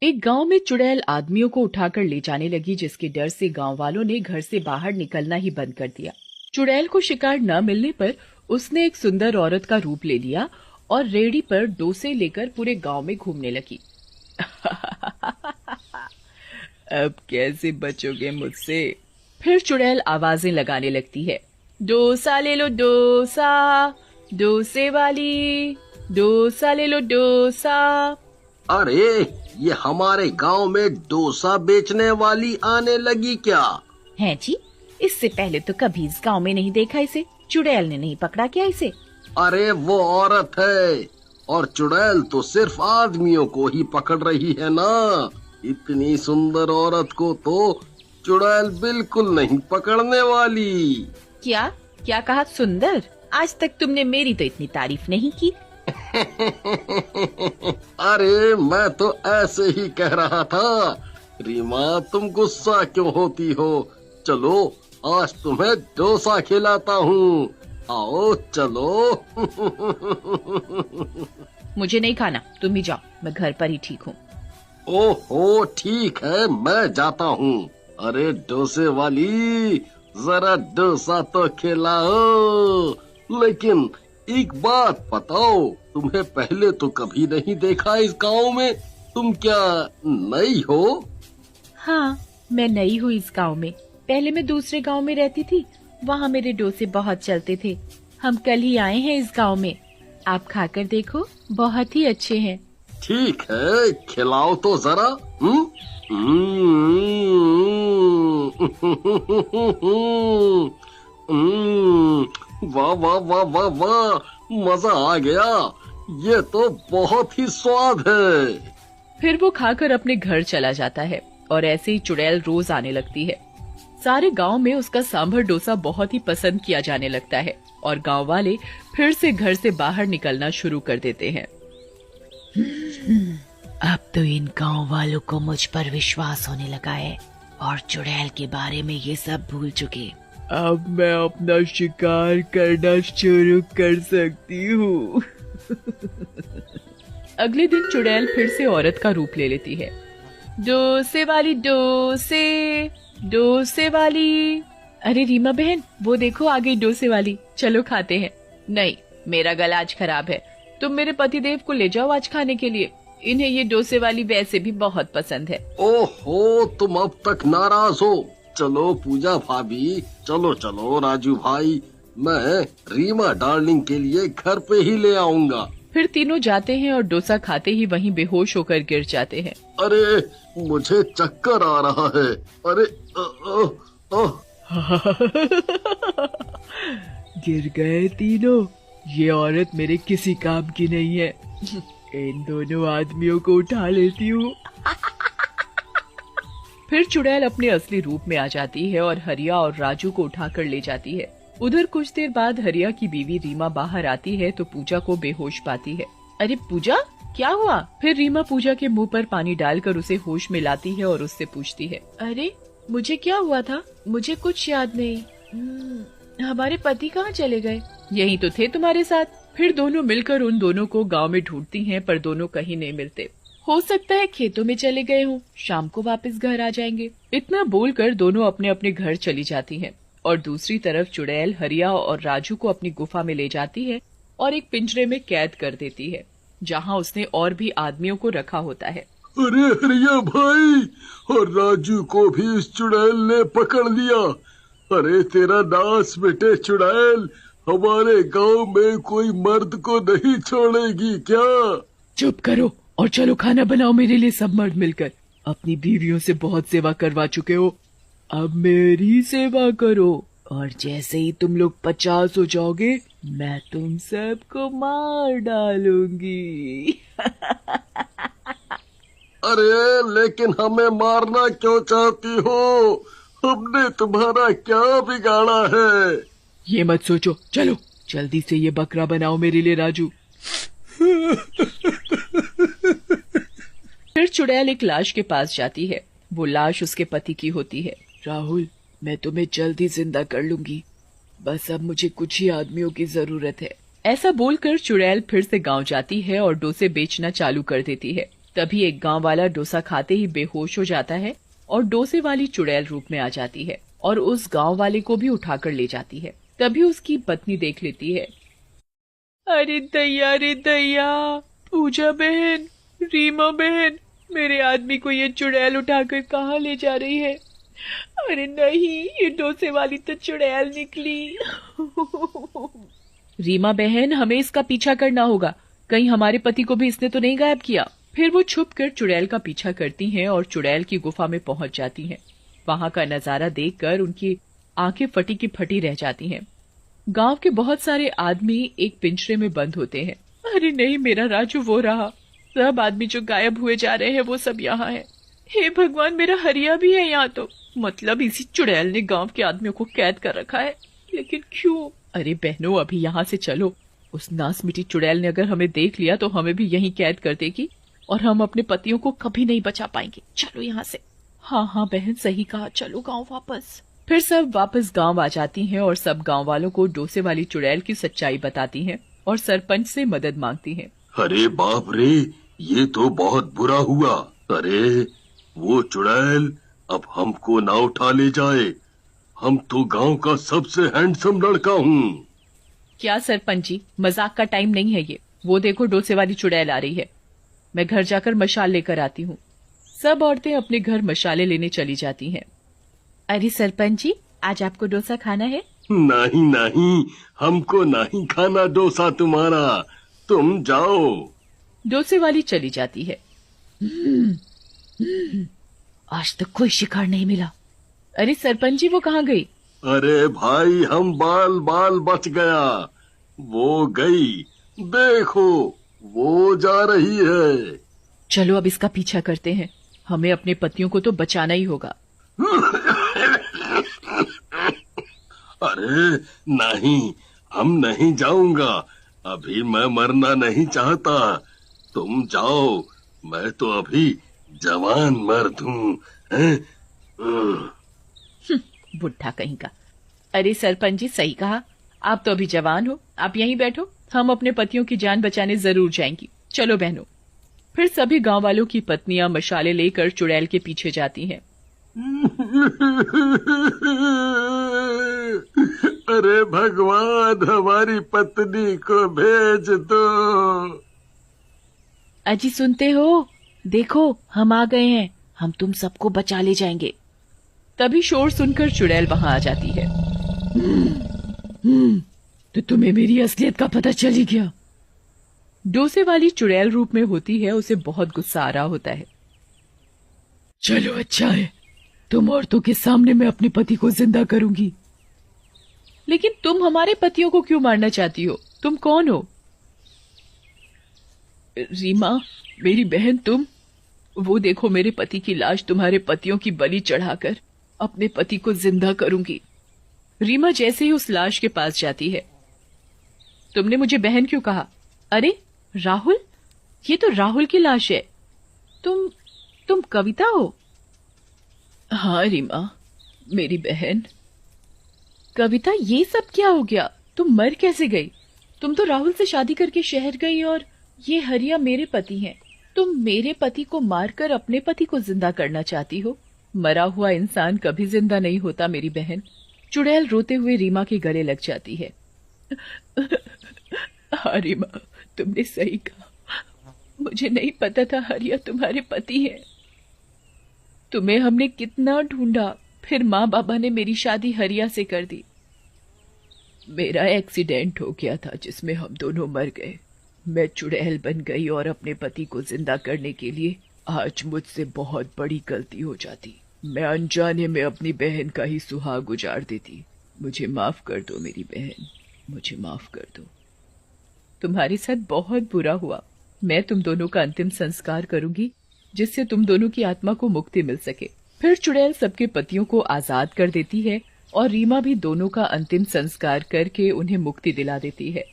एक गांव में चुड़ैल आदमियों को उठाकर ले जाने लगी, जिसके डर से गांव वालों ने घर से बाहर निकलना ही बंद कर दिया। चुड़ैल को शिकार न मिलने पर उसने एक सुंदर औरत का रूप ले लिया और रेहड़ी पर डोसे लेकर पूरे गांव में घूमने लगी। अब कैसे बचोगे मुझसे? फिर चुड़ैल आवाजें लगाने लगती है। डोसा ले लो डोसा, डोसे वाली, डोसा ले लो डोसा। अरे ये हमारे गांव में डोसा बेचने वाली आने लगी क्या? है जी, इससे पहले तो कभी इस गांव में नहीं देखा इसे। चुड़ैल ने नहीं पकड़ा क्या इसे? अरे वो औरत है, और चुड़ैल तो सिर्फ आदमियों को ही पकड़ रही है ना। इतनी सुंदर औरत को तो चुड़ैल बिल्कुल नहीं पकड़ने वाली। क्या क्या कहा? सुंदर? आज तक तुमने मेरी तो इतनी तारीफ नहीं की। अरे मैं तो ऐसे ही कह रहा था। रीमा, तुम गुस्सा क्यों होती हो? चलो आज तुम्हें डोसा खिलाता हूँ, आओ चलो। मुझे नहीं खाना, तुम ही जाओ, मैं घर पर ही ठीक हूँ। ओहो ठीक है, मैं जाता हूँ। अरे डोसे वाली, जरा डोसा तो खिलाओ। लेकिन एक बात बताओ, तुम्हें पहले तो कभी नहीं देखा इस गांव में। तुम क्या नई हो? हाँ, मैं नई हूँ इस गांव में। पहले मैं दूसरे गांव में रहती थी, वहाँ मेरे डोसे बहुत चलते थे। हम कल ही आए हैं इस गांव में। आप खाकर देखो, बहुत ही अच्छे हैं। ठीक है, खिलाओ तो जरा। वाह वाह वाह वाह वाह, मजा आ गया। ये तो बहुत ही स्वाद है। फिर वो खाकर अपने घर चला जाता है और ऐसे ही चुड़ैल रोज आने लगती है। सारे गांव में उसका सांभर डोसा बहुत ही पसंद किया जाने लगता है और गांव वाले फिर से घर से बाहर निकलना शुरू कर देते हैं। अब तो इन गांव वालों को मुझ पर विश्वास होने लगा है और चुड़ैल के बारे में ये सब भूल चुके। अब मैं अपना शिकार करना शुरू कर सकती हूँ। अगले दिन चुड़ैल फिर से औरत का रूप ले लेती है। डोसे वाली डोसे, डोसे वाली। अरे रीमा बहन, वो देखो आ गई डोसे वाली, चलो खाते हैं। नहीं, मेरा गला आज खराब है, तुम मेरे पतिदेव को ले जाओ आज खाने के लिए। इन्हें ये डोसे वाली वैसे भी बहुत पसंद है। ओहो, तुम अब तक नाराज हो। चलो पूजा भाभी, चलो चलो राजू भाई, मैं रीमा डार्लिंग के लिए घर पे ही ले आऊंगा। फिर तीनों जाते हैं और डोसा खाते ही वहीं बेहोश होकर गिर जाते हैं। अरे मुझे चक्कर आ रहा है। अरे गिर गए तीनों। ये औरत मेरे किसी काम की नहीं है। इन दोनों आदमियों को उठा लेती हूँ। फिर चुड़ैल अपने असली रूप में आ जाती है और हरिया और राजू को उठाकर ले जाती है। उधर कुछ देर बाद हरिया की बीवी रीमा बाहर आती है तो पूजा को बेहोश पाती है। अरे पूजा, क्या हुआ? फिर रीमा पूजा के मुंह पर पानी डालकर उसे होश में लाती है और उससे पूछती है, अरे मुझे क्या हुआ था? मुझे कुछ याद नहीं। हमारे पति कहाँ चले गए? यही तो थे तुम्हारे साथ। फिर दोनों मिलकर उन दोनों को गांव में ढूंढती हैं, पर दोनों कहीं नहीं मिलते। हो सकता है खेतों में चले गए हों, शाम को वापस घर आ जाएंगे। इतना बोलकर दोनों अपने अपने घर चली जाती हैं और दूसरी तरफ चुड़ैल हरिया और राजू को अपनी गुफा में ले जाती है और एक पिंजरे में कैद कर देती है, जहां उसने और भी आदमियों को रखा होता है। अरे हरिया भाई, और राजू को भी इस चुड़ैल ने पकड़ लिया। अरे तेरा नाश बेटे चुड़ैल, हमारे गांव में कोई मर्द को नहीं छोड़ेगी क्या? चुप करो और चलो खाना बनाओ मेरे लिए सब मर्द मिलकर। अपनी बीवियों से बहुत सेवा करवा चुके हो, अब मेरी सेवा करो और जैसे ही तुम लोग 50 हो जाओगे मैं तुम सबको मार डालूंगी। अरे लेकिन हमें मारना क्यों चाहती हो? हमने तुम्हारा क्या बिगाड़ा है? ये मत सोचो, चलो जल्दी से ये बकरा बनाओ मेरे लिए राजू। फिर चुड़ैल एक लाश के पास जाती है। वो लाश उसके पति की होती है। राहुल, मैं तुम्हें जल्दी जिंदा कर लूंगी, बस अब मुझे कुछ ही आदमियों की जरूरत है। ऐसा बोलकर चुड़ैल फिर से गांव जाती है और डोसे बेचना चालू कर देती है। तभी एक गांव वाला डोसा खाते ही बेहोश हो जाता है और डोसे वाली चुड़ैल रूप में आ जाती है और उस गांव वाले को भी उठाकर ले जाती है। तभी उसकी पत्नी देख लेती है। अरे दैया रे दैया, पूजा बहन, रीमा बहन, मेरे आदमी को ये चुड़ैल उठाकर कहाँ ले जा रही है? अरे नहीं, ये डोसे वाली तो चुड़ैल निकली। रीमा बहन, हमें इसका पीछा करना होगा, कहीं हमारे पति को भी इसने तो नहीं गायब किया। फिर वो छुपकर चुड़ैल का पीछा करती हैं और चुड़ैल की गुफा में पहुंच जाती हैं। वहां का नजारा देखकर उनकी आंखें फटी की फटी रह जाती हैं। गांव के बहुत सारे आदमी एक पिंजरे में बंद होते हैं। अरे नहीं, मेरा राजू वो रहा, सब आदमी जो गायब हुए जा रहे हैं वो सब यहाँ है। हे भगवान, मेरा हरिया भी है यहाँ तो। मतलब इसी चुड़ैल ने गांव के आदमियों को कैद कर रखा है, लेकिन क्यों? अरे बहनों, अभी यहाँ से चलो। उस नास मिटी चुड़ैल ने अगर हमें देख लिया तो हमें भी यहीं कैद कर देगी और हम अपने पतियों को कभी नहीं बचा पाएंगे। चलो यहाँ से। हाँ हाँ बहन, सही कहा, चलो गांव वापस। फिर सब वापस गांव आ जाती हैं और सब गांव वालों को डोसे वाली चुड़ैल की सच्चाई बताती हैं और सरपंच से मदद मांगती हैं। अरे बाप रे, ये तो बहुत बुरा हुआ। अरे वो चुड़ैल अब हमको ना उठा ले जाए। हम तो गांव का सबसे हैंडसम लड़का हूँ। क्या सरपंच जी, मजाक का टाइम नहीं है ये। वो देखो, डोसे वाली चुड़ैल आ रही है। मैं घर जाकर मशाल लेकर आती हूँ। सब औरतें अपने घर मशाले लेने चली जाती हैं। अरे सरपंच जी, आज आपको डोसा खाना है? नहीं नहीं, हमको नहीं खाना डोसा तुम्हारा, तुम जाओ। डोसे वाली चली जाती है। आज तक कोई शिकार नहीं मिला। अरे सरपंच जी, वो कहाँ गई? अरे भाई, हम बाल बाल बच गया। वो गई, देखो वो जा रही है। चलो अब इसका पीछा करते हैं, हमें अपने पतियों को तो बचाना ही होगा। अरे नहीं, हम नहीं जाऊंगा, अभी मैं मरना नहीं चाहता। तुम जाओ, मैं तो अभी जवान मर्द हूँ। बुढ़ा कहीं का। अरे सरपंच जी, सही कहा, आप तो अभी जवान हो, आप यहीं बैठो, हम अपने पतियों की जान बचाने जरूर जाएंगी। चलो बहनों। फिर सभी गांव वालों की पत्नियां मशाले लेकर चुड़ैल के पीछे जाती हैं। अरे भगवान, हमारी पत्नी को भेज दो। अजी सुनते हो? देखो, हम आ गए हैं, हम तुम सबको बचा ले जाएंगे। तभी शोर सुनकर चुड़ैल वहां आ जाती है। तो तुम्हें मेरी असलियत का पता चल ही गया। डोसे वाली चुड़ैल रूप में होती है, उसे बहुत गुस्सा आ रहा होता है। चलो अच्छा है, तुम औरतों के सामने मैं अपने पति को जिंदा करूंगी। लेकिन तुम हमारे पतियों को क्यों मारना चाहती हो? तुम कौन हो? रीमा, मेरी बहन तुम। वो देखो, मेरे पति की लाश तुम्हारे पतियों की बलि चढ़ाकर अपने पति को जिंदा करूंगी। रीमा जैसे ही उस लाश के पास जाती है। तुमने मुझे बहन क्यों कहा? अरे राहुल, ये तो राहुल की लाश है। तुम कविता हो? हाँ रीमा, मेरी बहन। कविता, ये सब क्या हो गया? तुम मर कैसे गई? तुम तो राहुल से शादी करके शहर गई और ये हरिया मेरे पति हैं। तुम मेरे पति को मारकर अपने पति को जिंदा करना चाहती हो? मरा हुआ इंसान कभी जिंदा नहीं होता मेरी बहन। चुड़ैल रोते हुए रीमा के गले लग जाती है। हाँ रीमा, तुमने सही कहा, मुझे नहीं पता था हरिया तुम्हारे पति है। तुम्हें हमने कितना ढूंढा, फिर माँ बाबा ने मेरी शादी हरिया से कर दी। मेरा एक्सीडेंट हो गया था जिसमें हम दोनों मर गए। मैं चुड़ैल बन गई और अपने पति को जिंदा करने के लिए आज मुझसे बहुत बड़ी गलती हो जाती। मैं अनजाने में अपनी बहन का ही सुहाग उजाड़ देती। मुझे माफ कर दो मेरी बहन, मुझे माफ कर दो। तुम्हारे साथ बहुत बुरा हुआ। मैं तुम दोनों का अंतिम संस्कार करूंगी जिससे तुम दोनों की आत्मा को मुक्ति मिल सके। फिर चुड़ैल सबके पतियों को आजाद कर देती है और रीमा भी दोनों का अंतिम संस्कार करके उन्हें मुक्ति दिला देती है।